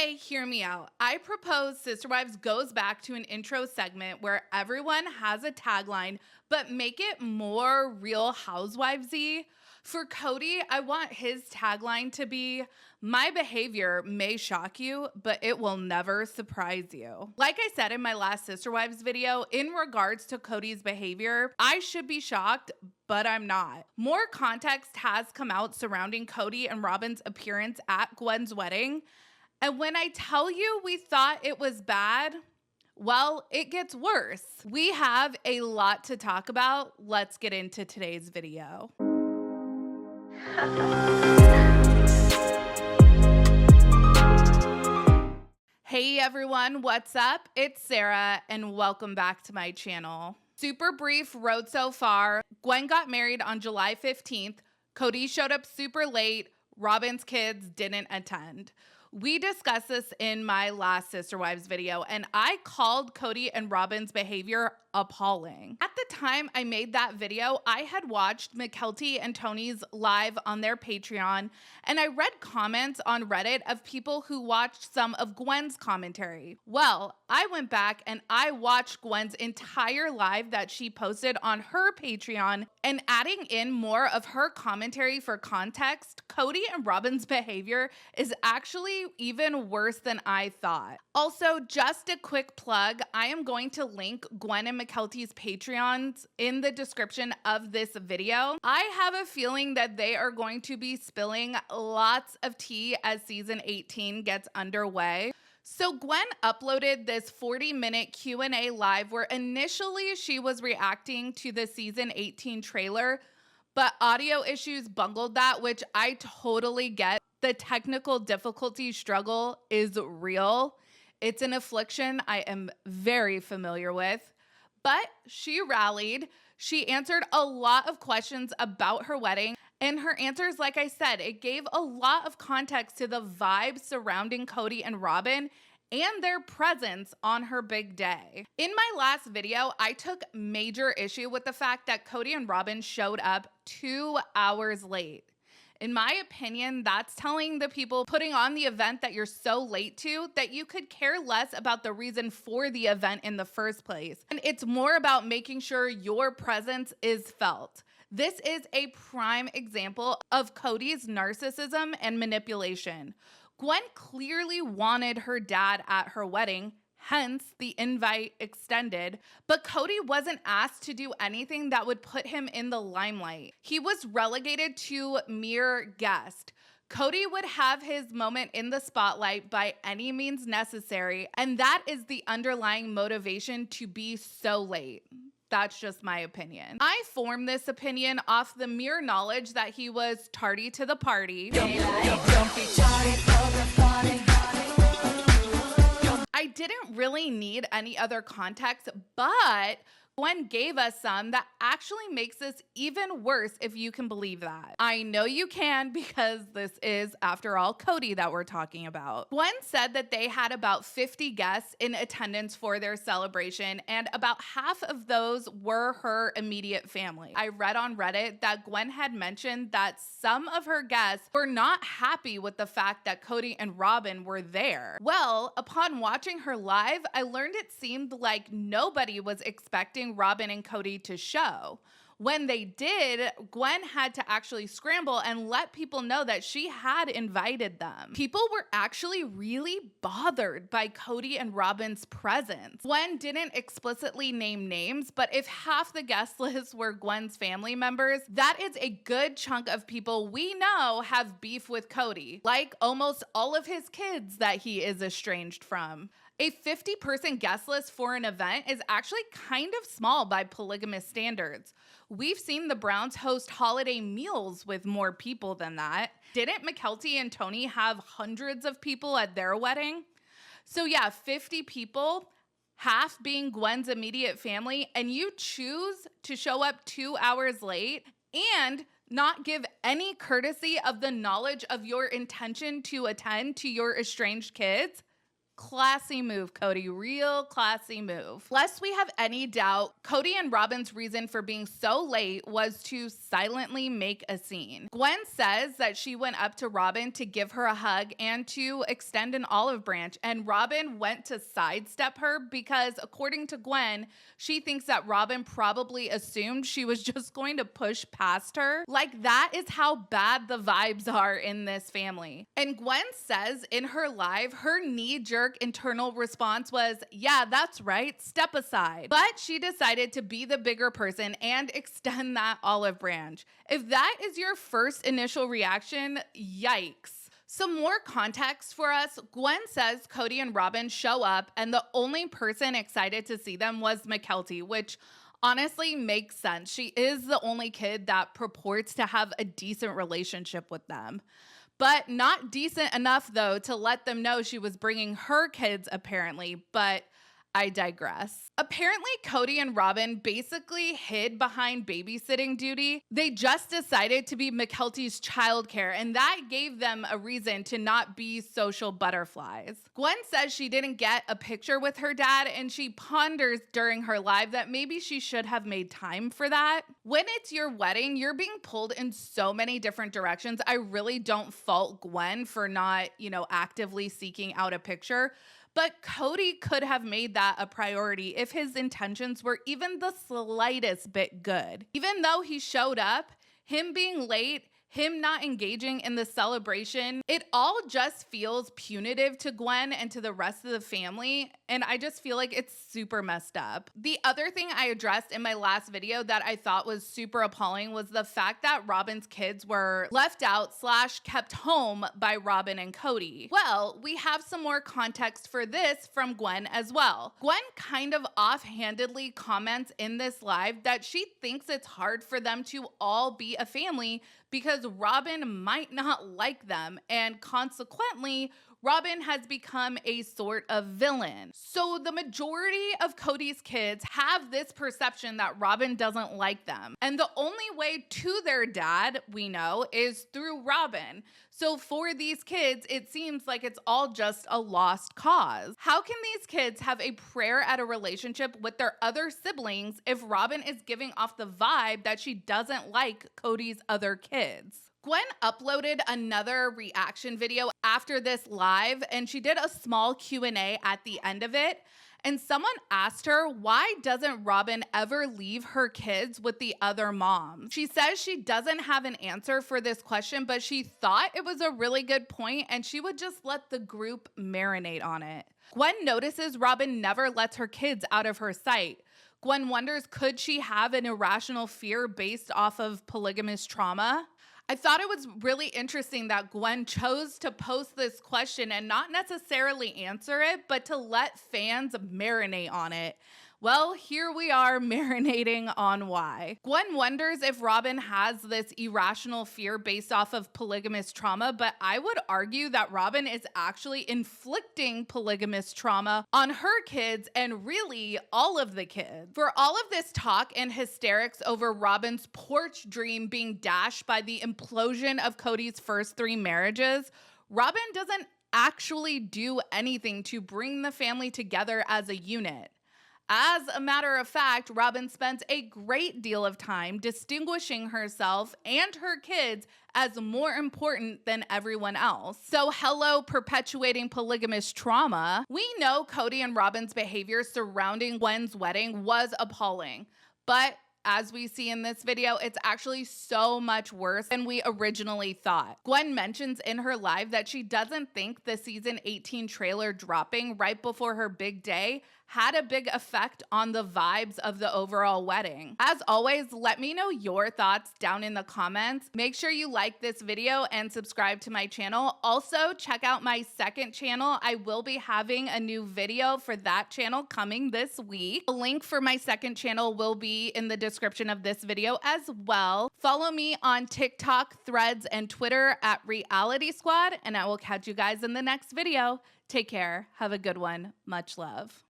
Okay, hear me out. I propose Sister Wives goes back to an intro segment where everyone has a tagline, but make it more Real Housewives-y. For Kody, I want his tagline to be, "My behavior may shock you, but it will never surprise you." Like I said in my last Sister Wives video, in regards to Kody's behavior, I should be shocked, but I'm not. More context has come out surrounding Kody and Robyn's appearance at Gwen's wedding. And when I tell you we thought it was bad, well, it gets worse. We have a lot to talk about. Let's get into today's video. Hey everyone, what's up? It's Sarah and welcome back to my channel. Super brief road so far. Gwen got married on July 15th. Kody showed up super late. Robyn's kids didn't attend. We discussed this in my last Sister Wives video, and I called Kody and Robyn's behavior appalling. At the time I made that video, I had watched Mykelti and Tony's live on their Patreon, and I read comments on Reddit of people who watched some of Gwen's commentary. Well, I went back and I watched Gwen's entire live that she posted on her Patreon, and adding in more of her commentary for context, Kody and Robyn's behavior is actually even worse than I thought. Also, just a quick plug, I am going to link Gwen and Mykelti's Patreons in the description of this video. I have a feeling that they are going to be spilling lots of tea as season 18 gets underway. So Gwen uploaded this 40-minute Q&A live where initially she was reacting to the season 18 trailer, but audio issues bungled that, which I totally get. The technical difficulty struggle is real. It's an affliction I am very familiar with. But she rallied. She answered a lot of questions about her wedding. And her answers, like I said, it gave a lot of context to the vibes surrounding Kody and Robyn and their presence on her big day. In my last video, I took major issue with the fact that Kody and Robyn showed up 2 hours late. In my opinion, that's telling the people putting on the event that you're so late to that you could care less about the reason for the event in the first place. And it's more about making sure your presence is felt. This is a prime example of Kody's narcissism and manipulation. Gwen clearly wanted her dad at her wedding, hence the invite extended, but Kody wasn't asked to do anything that would put him in the limelight. He was relegated to mere guest. Kody would have his moment in the spotlight by any means necessary, and that is the underlying motivation to be so late. That's just my opinion. I formed this opinion off the mere knowledge that he was tardy to the party. I didn't really need any other context, but Gwen gave us some that actually makes this even worse, if you can believe that. I know you can, because this is, after all, Kody that we're talking about. Gwen said that they had about 50 guests in attendance for their celebration, and about half of those were her immediate family. I read on Reddit that Gwen had mentioned that some of her guests were not happy with the fact that Kody and Robyn were there. Well, upon watching her live, I learned it seemed like nobody was expecting Robyn and Kody to show. When they did, Gwen had to actually scramble and let people know that she had invited them. People were actually really bothered by Kody and Robyn's presence. Gwen didn't explicitly name names, but if half the guest list were Gwen's family members, that is a good chunk of people we know have beef with Kody, like almost all of his kids that he is estranged from. A 50-person guest list for an event is actually kind of small by polygamous standards. We've seen the Browns host holiday meals with more people than that. Didn't Mykelti and Tony have hundreds of people at their wedding? So yeah, 50 people, half being Gwen's immediate family, and you choose to show up 2 hours late and not give any courtesy of the knowledge of your intention to attend to your estranged kids? Classy move, Kody. Real classy move. Lest we have any doubt, Kody and Robyn's reason for being so late was to silently make a scene. Gwen says that she went up to Robyn to give her a hug and to extend an olive branch, and Robyn went to sidestep her because, according to Gwen, she thinks that Robyn probably assumed she was just going to push past her. Like, that is how bad the vibes are in this family. And Gwen says in her live, her knee-jerk internal response was, yeah, that's right, step aside. But she decided to be the bigger person and extend that olive branch. If that is your first initial reaction, yikes. Some more context for us. Gwen says Kody and Robyn show up and the only person excited to see them was Mykelti, which honestly makes sense. She is the only kid that purports to have a decent relationship with them. But not decent enough, though, to let them know she was bringing her kids, apparently. But I digress. Apparently, Kody and Robyn basically hid behind babysitting duty. They just decided to be Mykelti's childcare, and that gave them a reason to not be social butterflies. Gwen says she didn't get a picture with her dad, and she ponders during her live that maybe she should have made time for that. When it's your wedding, you're being pulled in so many different directions. I really don't fault Gwen for not, actively seeking out a picture. But Kody could have made that a priority if his intentions were even the slightest bit good. Even though he showed up, him being late, him not engaging in the celebration, it all just feels punitive to Gwen and to the rest of the family, and I just feel like it's super messed up. The other thing I addressed in my last video that I thought was super appalling was the fact that Robyn's kids were left out / kept home by Robyn and Kody. Well, we have some more context for this from Gwen as well. Gwen kind of offhandedly comments in this live that she thinks it's hard for them to all be a family because Robyn might not like them, and consequently, Robyn has become a sort of villain. So the majority of Kody's kids have this perception that Robyn doesn't like them. And the only way to their dad, we know, is through Robyn. So for these kids, it seems like it's all just a lost cause. How can these kids have a prayer at a relationship with their other siblings if Robyn is giving off the vibe that she doesn't like Kody's other kids? Gwen uploaded another reaction video after this live, and she did a small Q&A at the end of it. And someone asked her, why doesn't Robyn ever leave her kids with the other moms? She says she doesn't have an answer for this question, but she thought it was a really good point and she would just let the group marinate on it. Gwen notices Robyn never lets her kids out of her sight. Gwen wonders, could she have an irrational fear based off of polygamous trauma? I thought it was really interesting that Gwen chose to post this question and not necessarily answer it, but to let fans marinate on it. Well, here we are marinating on why. Gwen wonders if Robyn has this irrational fear based off of polygamous trauma, but I would argue that Robyn is actually inflicting polygamous trauma on her kids and really all of the kids. For all of this talk and hysterics over Robyn's porch dream being dashed by the implosion of Kody's first 3 marriages, Robyn doesn't actually do anything to bring the family together as a unit. As a matter of fact, Robyn spends a great deal of time distinguishing herself and her kids as more important than everyone else. So hello, perpetuating polygamous trauma. We know Kody and Robyn's behavior surrounding Gwen's wedding was appalling, but as we see in this video, it's actually so much worse than we originally thought. Gwen mentions in her live that she doesn't think the season 18 trailer dropping right before her big day had a big effect on the vibes of the overall wedding. As always, let me know your thoughts down in the comments. Make sure you like this video and subscribe to my channel. Also, check out my second channel. I will be having a new video for that channel coming this week. The link for my second channel will be in the description of this video as well. Follow me on TikTok, Threads, and Twitter at Reality Squad, and I will catch you guys in the next video. Take care. Have a good one. Much love.